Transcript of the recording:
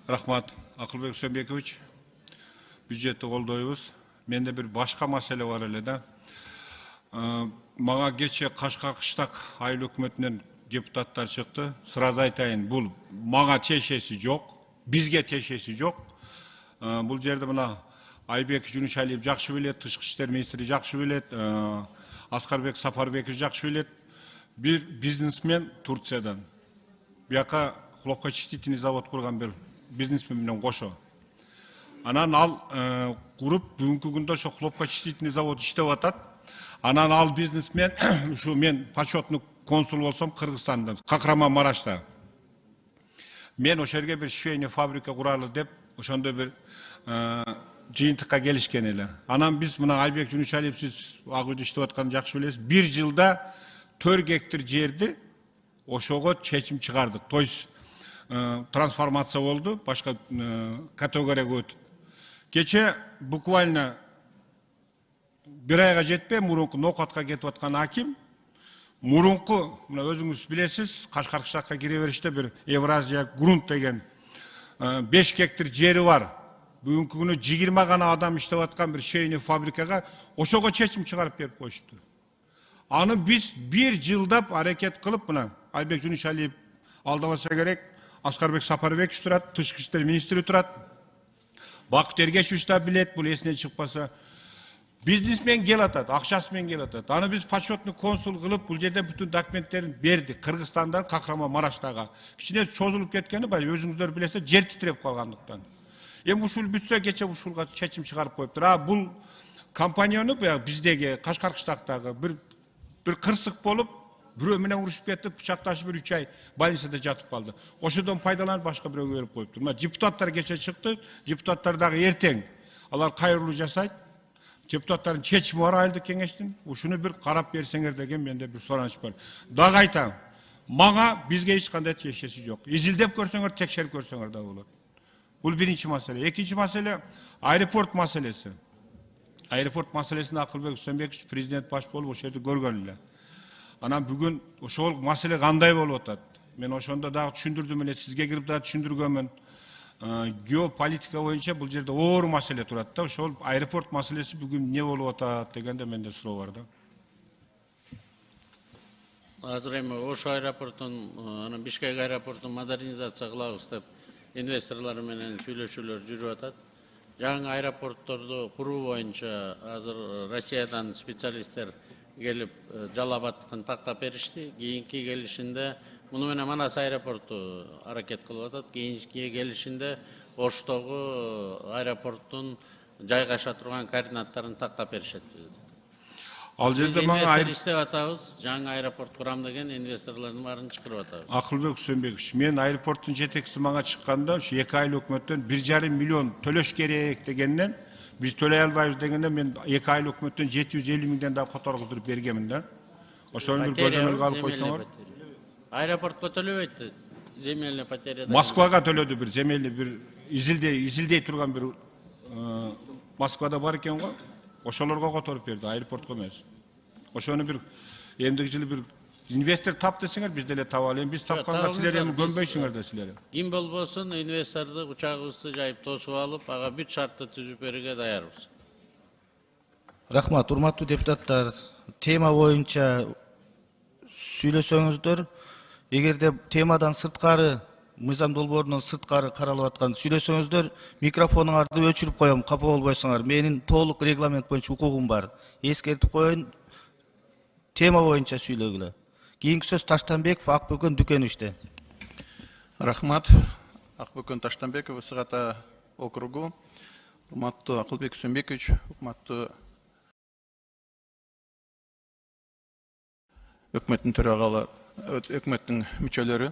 Рахмат, Акылбек Сөмбекович. Бюджетті қолдайбыз. Менде бір башқа мәселе бар эле да. Мага кече Кашкар кыштак айыл өкмөтүнөн депутаттар чыкты. Сразу айтайын, бул мага тиешеси жок, бизге тиешеси жок. Бул жерде мына Айбек Жунушалиев жакшы билет, тышкы иштер министри жакшы билет, Аскарбек Сапарбеков жакшы билет. Bir biznesmen Турциядан. Бияка хлопкочистительный завод курган бир бизнесмен менен кошо. Анан ал куруп бүгүнкү күндө ошо хлопкочистительный завод иштеп атат. Анан ал бизнесмен ушу мен почетный консул болсом Кыргызстанда, Кахраман-Марашта. Мен ошол жерге бир швейный фабрика куралы деп ошондой бир жыйынтыкка келишкен эле. Анан биз мына Айбек Жунушалиев сиз ак үйдө иштеп атканын жакшы билесиз. 1 жылда 4 гектар жерди ошого чечим чыгардык. То есть трансформация болду, башка категорияга өтүп. Кече буквально bir айга жетпей мурунку ноокатка кетип аткан аким, мурунку мына өзүңүз билесиз, Кашкар кыштакка кире бериште бир Евразия грунт деген 5 гектар жери бар. Бүгүнкү күнү 20 гана адам иштеп аткан бир швейный фабрикага ошого чечим чыгарып берип коюшту. Аны биз 1 жылдап аракет кылып, мына Айбек Жунушалиев алдабаса керек, Аскарбек Сапарбеков турат, тышкы иштер министри турат. Бакыт Эргечевич да билет, бул эсинен чыкпаса. Бизнесмен кел атат, акчасы менен кел атат. Аны биз почетный консул кылып, бул жерден бүтүн документтерин бердик. Кыргызстандан Кахраман-Мараштага. Кичине чозулуп кеткени бар, өзүңүздөр билесиздер, жер титиреп калгандыктан. Эми ушул бүтсө кече ушулга чечим чыгарып коюптур. Бул компанияны биздеги Кашкар кыштактагы bir kırsık bolup, bürö менен урушуп кетип, бычакташып 3 ай больницада жатып калды. Ошодон пайдаланып башка бирөөгө берип коюптур. Мына депутаттар кече чыкты, депутаттар дагы эртең алар кайрылуу жасайт. Депутаттардын чечими бар айылдык кеңештин. Ушуну бир карап берсеңер деген менде бир сураныч бар. Дагы айтам, мага бизге эч кандай тиешеси жок. Изилдеп көрсөңөр, текшерип көрсөңөр да болот. Бул биринчи маселе. Экинчи маселе аэропорт маселеси. Aeroport meselesinde Akılbek Sömbekovич prezident baş bolup o жерде көргөн эле. Анан бүгүн ошол маселе кандай болуп атат? Мен ошондо дагы түшүндүрдүм эле, сизге кирип дагы түшүндүргөнмүн. Геополитика боюнча бул жерде оор маселе турат да. Ошол аэропорт маселеси бүгүн эмне болуп атат дегенде менде суроо бар да. Азыр эми ошо аэропорттун, анан Бишкек аэропортун модернизация кылабыз деп инвесторлор менен сүйлөшүүлөр жүрүп атат. Жаңы аэропортторду куруу боюнча азыр Россиядан специалисттер келип жалабаттыкын тактап беришти. Кийинки келишинде муну менен Манас аэропорту аракет кылып атат. Кийинки келишинде Оштогу аэропорттун жайгаша турган координаттарын тактап беришет. Ал жерде мага иштеп атабыз, жаңы аэропорт курам деген инвесторлордун баарын чакырып атабыз. Акылбек Сөмбекович, мен аэропорттун жетекчиси мага чыкканда, ушу 2 айыл өкмөттөн 1,5 миллион төлөш керек дегенден, биз төлөй албайбыз дегенде мен 2 айыл өкмөттөн 750 миңден да которгуздуруп бергенмин да. Ошону бир көзөмөлгө алып койсоңор. Аэропортко төлөбөйт, земельный потеря. Москвага төлөдү бир земельный бир изилдей турган бир Москвада бар экен го. Ошолорго которуп берди, аэропортко эмес. Ошону бир эмдиги жылы бир инвестор тап десеңер, биз деле таба алем. Биз тапканга силер эми көнбөйсүңөр да силер. Ким болбосун инвесторду учагыбызды жайып тосуп алып, ага бүт шартты түзүп берүүгө даярбыз. Рахмат, урматтуу депутаттар. Тема боюнча сүйлөсөңүздөр, эгерде темадан сырткары, мыйзам долбоорунун сырткары каралып аткан сүйлөсөңүздөр, микрофонуңарды өчүрүп коем, капа болбойсуңар. Менин толук регламент боюнча укугум бар. Эскертип коеюн, тема боюнча сүйлөгүлө. Кийинки сөз Таштанбеков, Акбөкөн Дүкеновичте. Рахмат. Акбөкөн Таштанбеков, Ысык Ата округу. Урматтуу Акылбек Сөмбекович, урматтуу өкмөттүн төрагалары, өкмөттүн мүчөлөрү.